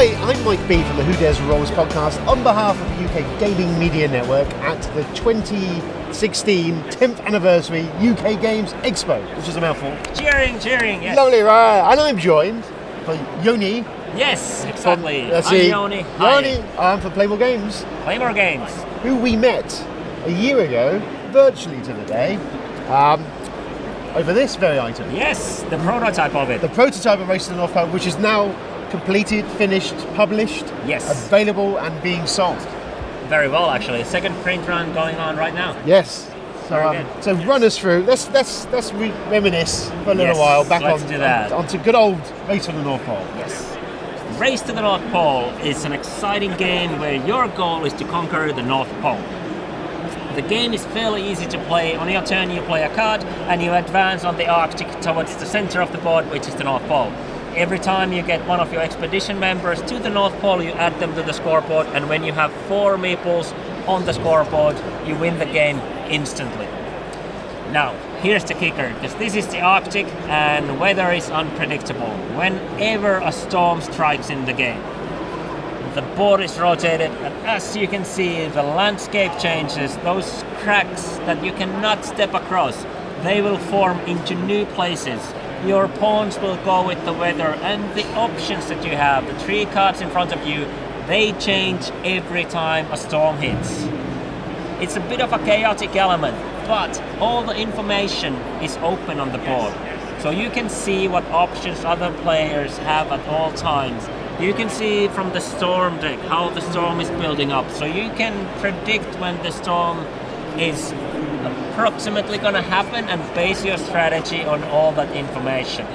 Hi, I'm Mike B from the Who Dares Rolls podcast on behalf of the UK Gaming Media Network at the 2016 10th Anniversary UK Games Expo, which is a mouthful. Cheering, yes. Lovely, right. And I'm joined by Yoni. Yes, exactly. I'm Yoni. Yoni, I'm from Playmore Games. Playmore Games. Who we met a year ago, virtually to the day, over this very item. Yes, the prototype of it. The prototype of Race to the North Pole, which is now completed, finished, published, yes, available and being sold. Very well, actually. Second print run going on right now. Yes. So run us through. Let's reminisce for a little while back onto good old Race to the North Pole. Yes. Race to the North Pole is an exciting game where your goal is to conquer the North Pole. The game is fairly easy to play. On your turn you play a card and you advance on the Arctic towards the center of the board, which is the North Pole. Every time you get one of your expedition members to the North Pole, you add them to the scoreboard, and when you have 4 meeples on the scoreboard, you win the game instantly. Now, here's the kicker, because this is the Arctic and weather is unpredictable. Whenever a storm strikes in the game, the board is rotated, and as you can see, the landscape changes. Those cracks that you cannot step across, they will form into new places. Your pawns will go with the weather, and the options that you have, the 3 cards in front of you, they change every time a storm hits. It's a bit of a chaotic element, but all the information is open on the board. So you can see what options other players have at all times. You can see from the storm deck how the storm is building up, so you can predict when the storm is approximately going to happen and base your strategy on all that information.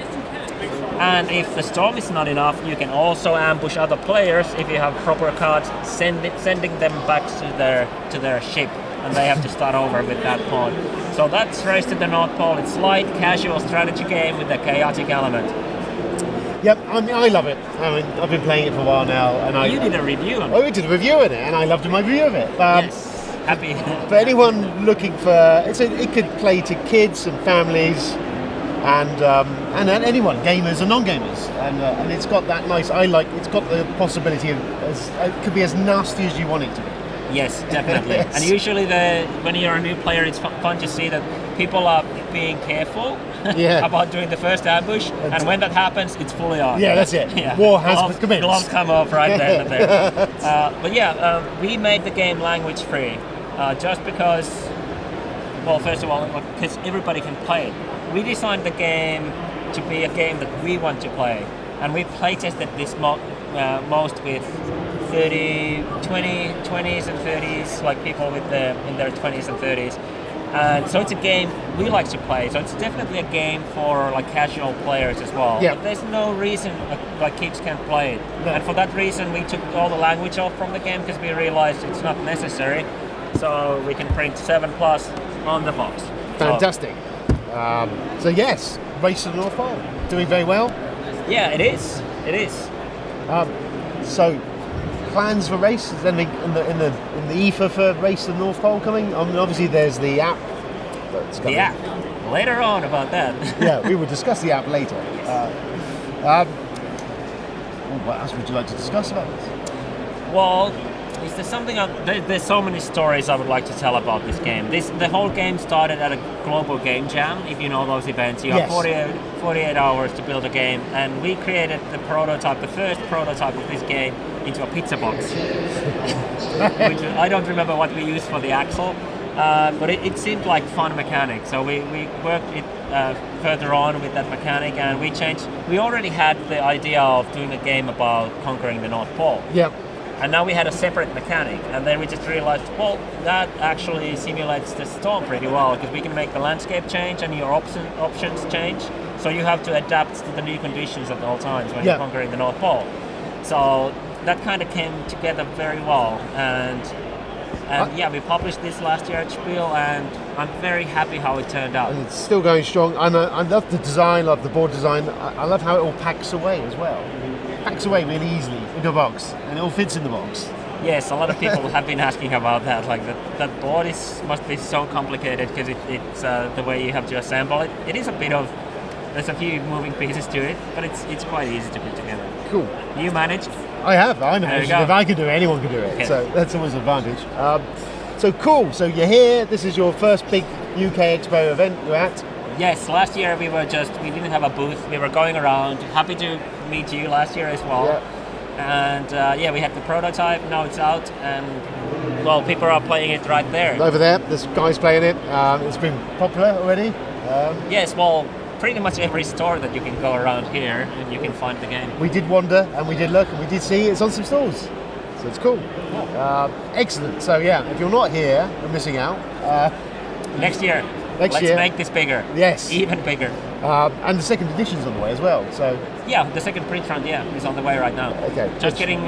And if the storm is not enough, you can also ambush other players if you have proper cards, sending them back to their ship, and they have to start over with that pawn. So that's Race to the North Pole. It's light, casual strategy game with a chaotic element. Yep, I love it. I've been playing it for a while now, and you did a review on it. We did a review on it, and I loved my review of it. Yes. Happy. For anyone looking for, it could play to kids and families, and anyone, gamers and non-gamers, and it's got that nice. It's got the possibility of it could be as nasty as you want it to be. Yes, definitely. Yes. And usually, when you're a new player, it's fun to see that people are being careful about doing the first ambush, and when that happens, it's fully on. Yeah, that's it. Yeah. War has commenced. Gloves come off right there and there. We made the game language free. Just because, well, first of all, because everybody can play it. We designed the game to be a game that we want to play, and we playtested this most with 20s and 30s, like people in their 20s and 30s. And so it's a game we like to play. So it's definitely a game for like casual players as well. Yeah. But there's no reason like kids can't play it. No. And for that reason, we took all the language off from the game because we realized it's not necessary. So we can print 7+ on the box. Fantastic. So yes, Race to the North Pole, doing very well. Yeah, it is. It is. So plans for race? Is anything in the ether for Race to the North Pole coming? Obviously there's the app that's coming. The app. Later on about that. Yeah, we will discuss the app later. What else would you like to discuss about this? Well, is there something? There's so many stories I would like to tell about this game. The whole game started at a global game jam. If you know those events, you have 48 hours to build a game, and we created the first prototype of this game, into a pizza box. Which I don't remember what we used for the axle, but it seemed like fun mechanic. So we worked it further on with that mechanic, and we changed. We already had the idea of doing a game about conquering the North Pole. Yeah. And now we had a separate mechanic, and then we just realized, well, that actually simulates the storm pretty well, because we can make the landscape change and your options change. So you have to adapt to the new conditions at all times when you're conquering the North Pole. So that kind of came together very well, and we published this last year at Spiel, and I'm very happy how it turned out. And it's still going strong. I love the design, love the board design. I love how it all packs away as well. Packs away really easily into a box, and it all fits in the box. Yes, a lot of people have been asking about that. Like that board must be so complicated because it's the way you have to assemble it. It is a bit of, there's a few moving pieces to it, but it's quite easy to put together. Cool. You managed. I have. I know. There you go. If I can do it, anyone can do it. Okay. So that's always an advantage. So cool. So you're here. This is your first big UK Expo event you're at. Yes, last year we didn't have a booth. We were going around. Happy to meet you last year as well. Yeah. And we had the prototype. Now it's out, and well, people are playing it right there. Over there, this guy's playing it. It's been popular already. Yes, well, pretty much every store that you can go around here, and you can find the game. We did wander and we did look and we did see it's on some stalls. So it's cool. Excellent. So yeah, if you're not here, you're missing out. Next year. Next Let's year. make this bigger. Yes. Even bigger. And the second edition's on the way as well. So Yeah, the second print run, is on the way right now. Okay. Just getting,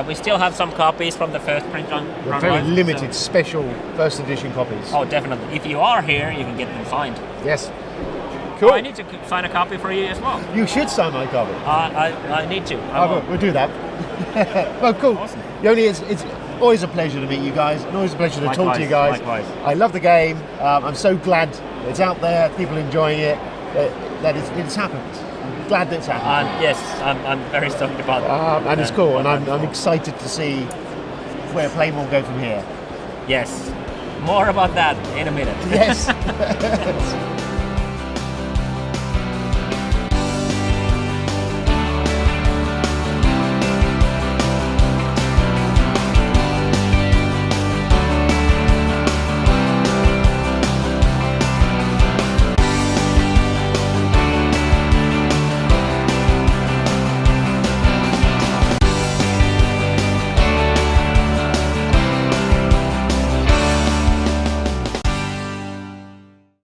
we still have some copies from the first print run. they're very limited, special first edition copies. Oh, definitely. If you are here, you can get them signed. Yes. Cool. I need to sign a copy for you as well. You should sign my copy. I need to. I will. We'll do that. Well, cool. Awesome. Yoni, it's always a pleasure to meet you guys, and always a pleasure to talk to you guys. Likewise. I love the game. I'm so glad it's out there, people enjoying it, that it's happened. I'm glad that it's happened. Yes, I'm very stoked about it. And it's cool, and I'm excited to see where Playmore go from here. Yes. More about that in a minute. Yes.